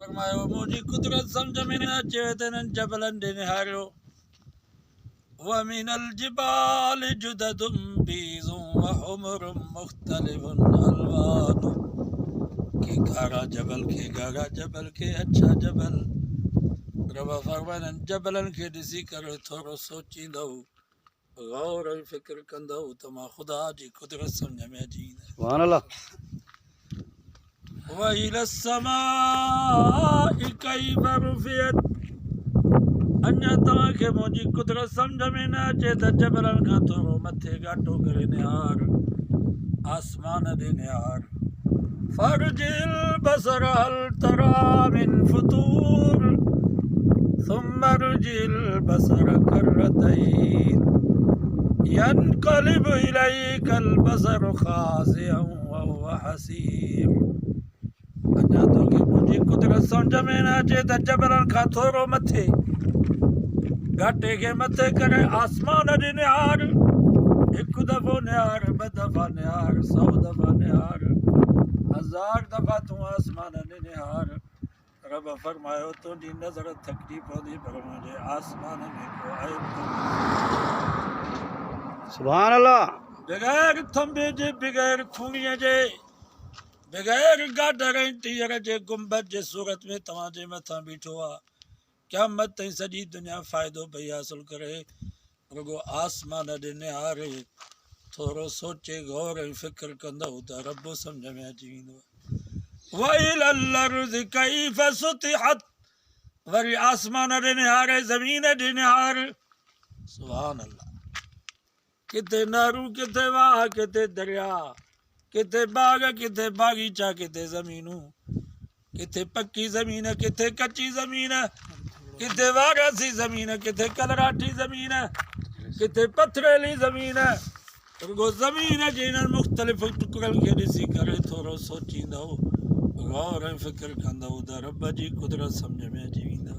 فرماयो मुंहिंजी कुदरत सम्झ में न अचे त हिननि जबलनि ॾे निहारियो ومن الجبال جدد بيض وحمر مختلف الوان کہ گارا جبل کے اچھا جبل رب فرمائن جبلن کے ॾिसी करे थोरो सोचींदो غور ऐं फिक्र कंदो त मां ख़ुदा जी कुदरत सम्झ में अची वेंदो سبحان اللہ وإلى السماء كيف رفعت अञा तव्हांखे मुंहिंजी कुदरत सम्झ में न अचे त जबलनि खां थोरो मथे घाटो करे निहार आसमान ॾे निहार فرجل بصر هل ترى من فطور ثم ارجل بصر كرتين ينقلب إليك البصر خاسئا وهو حسير अञा तोखे मुंहिंजी कुदरत सम्झ में न अचे त जबलनि खां थोरो मथे घाटे खे मथे करे आसमान ॾे निहार हिकु दफ़ो निहार ॿ दफ़ा निहार 100 दफ़ा निहार 1000 दफ़ा तूं आसमान ॾे निहार रब फरमायो तुंहिंजी नज़र थकिजी पवंदी पर मुंहिंजे आसमान में को आइब سبحان اللہ बग़ैर थंबे जे बग़ैर थूणीअ जे बग़ैर गाडर ऐं टीहर जे गुंबद जे सूरत में तव्हांजे मथां बीठो आहे क़यामत ताईं सॼी दुनिया फ़ाइदो पई हासिल करे रुगो आसमान ॾे निहारे थोरो सोचे गौर ऐं फ़िक्र कंदो त रब सम्झ में अची वेंदो وإلى الأرض كيف سطحت वरी आसमान ॾे निहारे ज़मीन ॾे निहार सुभान अल्लाह किथे नहरू किथे वाह किथे दरिया किथे बाग किथे बागीचा किथे ज़मीनूं किथे पक्की ज़मीन किथे कच्ची ज़मीन किथे वारासी ज़मीन किथे कलराठी ज़मीन किथे पथरेली ज़मीन रुगो ज़मीन जे इन्हनि मुख़्तलिफ़ टुकड़नि खे ॾिसी करे थोरो सोचींदो गौर ऐं फ़िक्र कंदो त रब जी कुदरत सम्झ में अची वेंदो